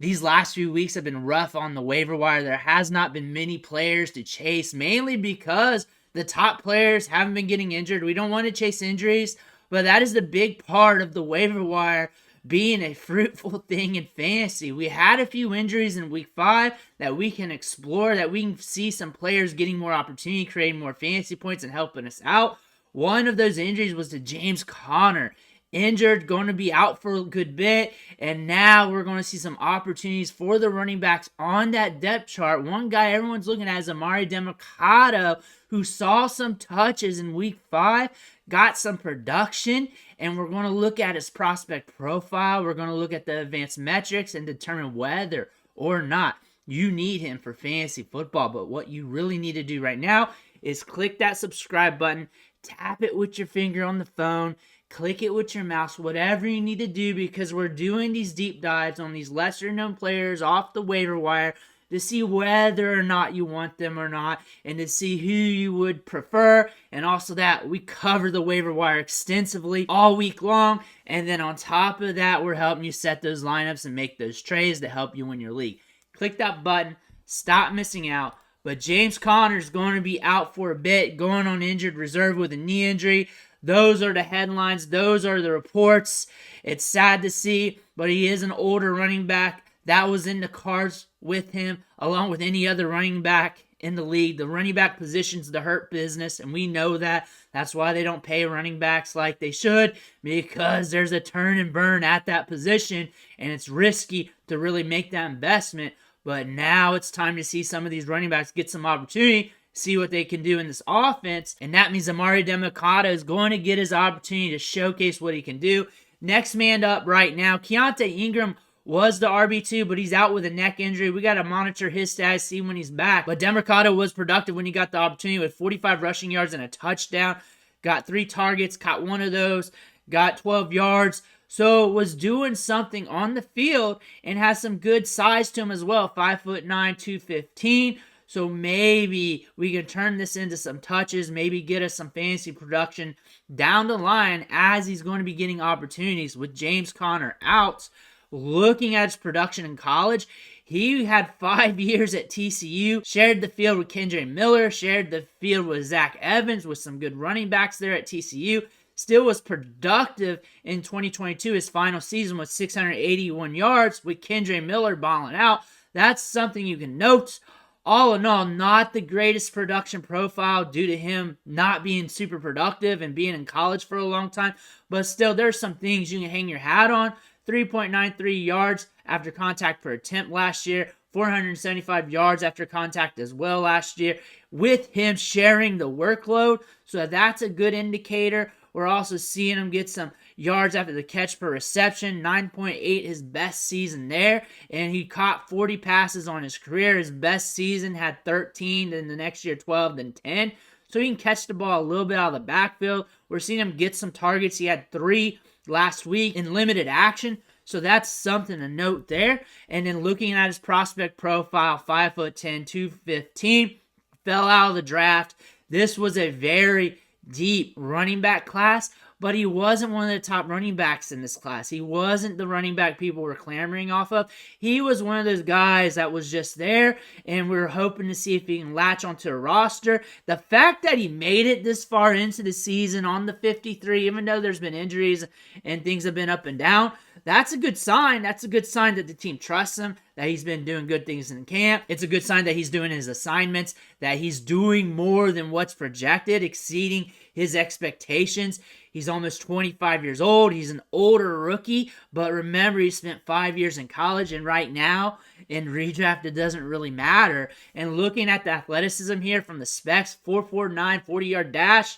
These last few weeks have been rough on the waiver wire. There has not been many players to chase, mainly because the top players haven't been getting injured. We don't want to chase injuries, but that is the big part of the waiver wire being a fruitful thing in fantasy. We had a few injuries in week 5 that we can explore, that we can see some players getting more opportunity, creating more fantasy points, and helping us out. One of those injuries was to James Conner. Injured, going to be out for a good bit, and now we're going to see some opportunities for the running backs on that depth chart. One guy everyone's looking at is Amari Demercado, who saw some touches in week 5, got some production, and we're going to look at his prospect profile. We're going to look at the advanced metrics and determine whether or not you need him for fantasy football. But what you really need to do right now is click that subscribe button, tap it with your finger on the phone, click it with your mouse, whatever you need to do, because we're doing these deep dives on these lesser known players off the waiver wire to see whether or not you want them or not, and to see who you would prefer. And also that we cover the waiver wire extensively all week long, and then on top of that, we're helping you set those lineups and make those trades to help you win your league. Click that button, stop missing out. But James Conner is going to be out for a bit, going on injured reserve with a knee injury. Those are the headlines. Those are the reports. It's sad to see, but he is an older running back. That was in the cards with him, along with any other running back in the league. The running back position's the hurt business, and we know that. That's why they don't pay running backs like they should, because there's a turn and burn at that position, and it's risky to really make that investment. But now it's time to see some of these running backs get some opportunity, see what they can do in this offense, and that means Amari Demercado is going to get his opportunity to showcase what he can do. Next man up right now, Keaontay Ingram was the RB2, but he's out with a neck injury. We got to monitor his stats, see when he's back. But Demercado was productive when he got the opportunity with 45 rushing yards and a touchdown. Got 3 targets, caught one of those, got 12 yards. So was doing something on the field and has some good size to him as well. 5'9", 215. So maybe we can turn this into some touches, maybe get us some fantasy production down the line as he's going to be getting opportunities with James Conner out. Looking at his production in college, he had 5 years at TCU, shared the field with Kendre Miller, shared the field with Zach Evans, with some good running backs there at TCU. Still was productive in 2022. His final season was 681 yards with Kendre Miller balling out. That's something you can note. All in all, not the greatest production profile due to him not being super productive and being in college for a long time. But still, there's some things you can hang your hat on. 3.93 yards after contact per attempt last year. 475 yards after contact as well last year, with him sharing the workload. So that's a good indicator. We're also seeing him get some yards after the catch per reception. 9.8, his best season there. And he caught 40 passes on his career. His best season had 13, then the next year 12, then 10. So he can catch the ball a little bit out of the backfield. We're seeing him get some targets. He had 3 last week in limited action. So that's something to note there. And then looking at his prospect profile, 5'10", 215, fell out of the draft. This was a very deep running back class, but he wasn't one of the top running backs in this class. He wasn't the running back people were clamoring off of. He was one of those guys that was just there, and we were hoping to see if he can latch onto a roster. The fact that he made it this far into the season on the 53, even though there's been injuries and things have been up and down, that's a good sign. That's a good sign that the team trusts him, that he's been doing good things in camp. It's a good sign that he's doing his assignments, that he's doing more than what's projected, exceeding his expectations. He's almost 25 years old. He's an older rookie, but remember, he spent 5 years in college, and right now, in redraft, it doesn't really matter. And looking at the athleticism here from the specs, 4.49, 40-yard dash,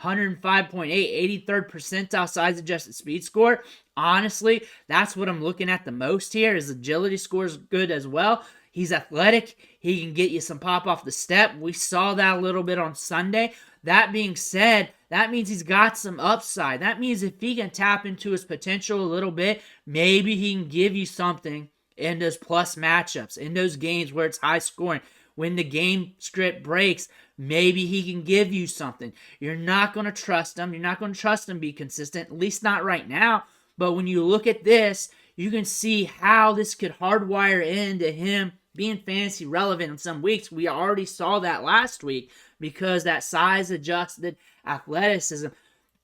105.8, 83rd percentile size adjusted speed score. Honestly, that's what I'm looking at the most here. His agility score is good as well. He's athletic. He can get you some pop off the step. We saw that a little bit on Sunday. That being said, that means he's got some upside. That means if he can tap into his potential a little bit, maybe he can give you something in those plus matchups, in those games where it's high scoring. When the game script breaks, maybe he can give you something. You're not going to trust him. You're not going to trust him to be consistent, at least not right now. But when you look at this, you can see how this could hardwire into him being fantasy relevant in some weeks. We already saw that last week because that size-adjusted athleticism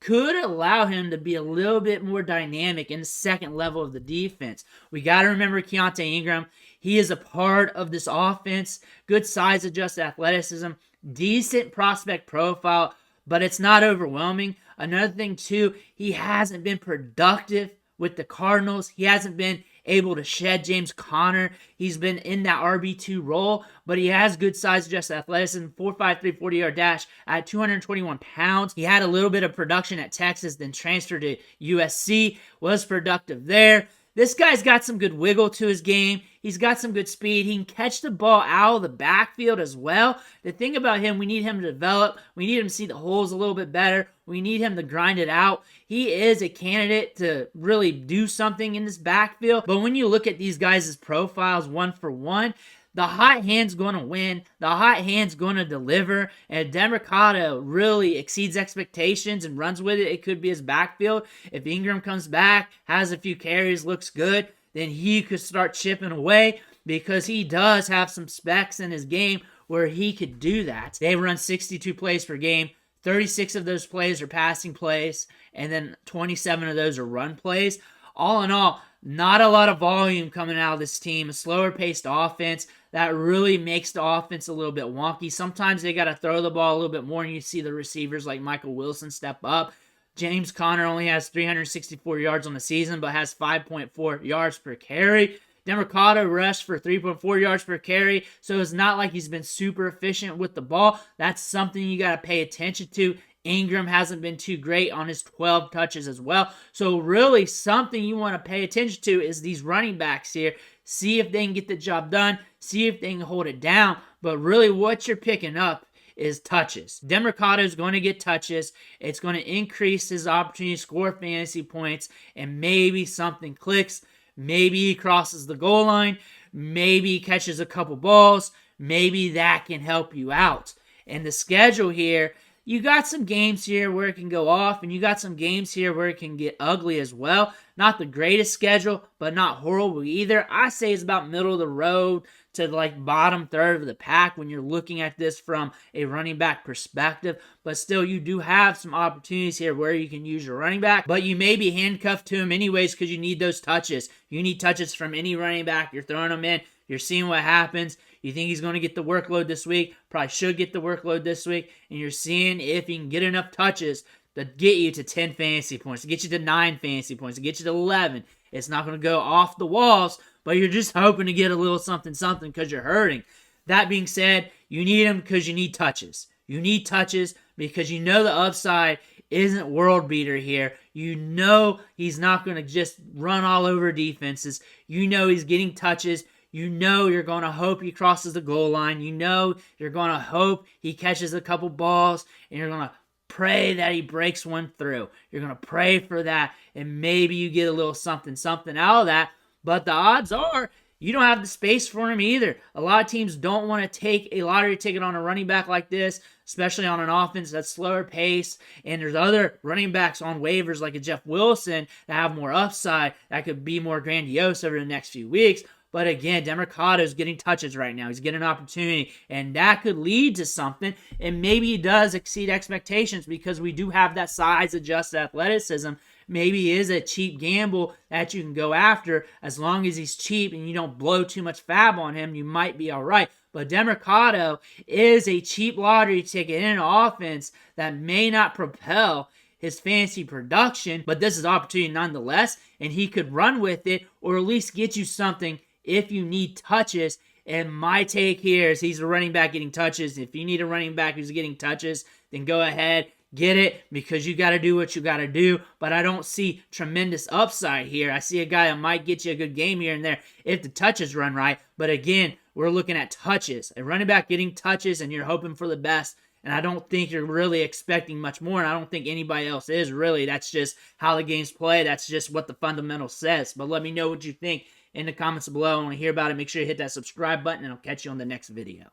could allow him to be a little bit more dynamic in the second level of the defense. We got to remember Keaontay Ingram. He is a part of this offense. Good size-adjusted athleticism, decent prospect profile, but it's not overwhelming. Another thing, too, he hasn't been productive with the Cardinals. He hasn't been able to shed James Conner. He's been in that RB2 role, but he has good size-adjusted athleticism, 4.53 40-yard dash at 221 pounds. He had a little bit of production at Texas, then transferred to USC, was productive there. This guy's got some good wiggle to his game. He's got some good speed. He can catch the ball out of the backfield as well. The thing about him, we need him to develop. We need him to see the holes a little bit better. We need him to grind it out. He is a candidate to really do something in this backfield. But when you look at these guys' profiles one for one, the hot hand's going to win. The hot hand's going to deliver. And Demercado really exceeds expectations and runs with it. It could be his backfield. If Ingram comes back, has a few carries, looks good, then he could start chipping away because he does have some specs in his game where he could do that. They run 62 plays per game. 36 of those plays are passing plays, and then 27 of those are run plays. All in all, not a lot of volume coming out of this team. A slower paced offense that really makes the offense a little bit wonky. Sometimes they got to throw the ball a little bit more, and you see the receivers like Michael Wilson step up. James Conner only has 364 yards on the season, but has 5.4 yards per carry. Demercado rushed for 3.4 yards per carry, so it's not like he's been super efficient with the ball. That's something you got to pay attention to. Ingram hasn't been too great on his 12 touches as well. So really something you want to pay attention to is these running backs here. See if they can get the job done. See if they can hold it down. But really what you're picking up is touches. Demercado is going to get touches. It's going to increase his opportunity to score fantasy points, and maybe something clicks. Maybe he crosses the goal line. Maybe he catches a couple balls. Maybe that can help you out. And the schedule here, you got some games here where it can go off, and you got some games here where it can get ugly as well. Not the greatest schedule, but not horrible either. I say it's about middle of the road to like bottom third of the pack when you're looking at this from a running back perspective. But still, you do have some opportunities here where you can use your running back, but you may be handcuffed to him anyways because you need those touches. You need touches from any running back. You're throwing them in. You're seeing what happens. You think he's going to get the workload this week. Probably should get the workload this week. And you're seeing if he can get enough touches to get you to 10 fantasy points, to get you to 9 fantasy points, to get you to 11. It's not going to go off the walls, but you're just hoping to get a little something because you're hurting. That being said, you need him because you need touches. You need touches because you know the upside isn't world beater here. You know he's not going to just run all over defenses. You know he's getting touches. You know you're going to hope he crosses the goal line. You know you're going to hope he catches a couple balls, and you're going to pray that he breaks one through. You're going to pray for that, and maybe you get a little something out of that. But the odds are you don't have the space for him either. A lot of teams don't want to take a lottery ticket on a running back like this, especially on an offense that's slower pace. And there's other running backs on waivers like a Jeff Wilson that have more upside that could be more grandiose over the next few weeks. But again, Demercado is getting touches right now. He's getting an opportunity, and that could lead to something. And maybe he does exceed expectations because we do have that size-adjusted athleticism. Maybe he is a cheap gamble that you can go after. As long as he's cheap and you don't blow too much fab on him, you might be all right. But Demercado is a cheap lottery ticket in an offense that may not propel his fantasy production, but this is opportunity nonetheless, and he could run with it or at least get you something if you need touches. And my take here is he's a running back getting touches. If you need a running back who's getting touches, then go ahead, get it, because you got to do what you got to do. But I don't see tremendous upside here. I see a guy that might get you a good game here and there if the touches run right. But again, we're looking at touches. A running back getting touches, and you're hoping for the best. And I don't think you're really expecting much more, and I don't think anybody else is really. That's just how the game's played. That's just what the fundamental says. But let me know what you think in the comments below. I want to hear about it. Make sure you hit that subscribe button, and I'll catch you on the next video.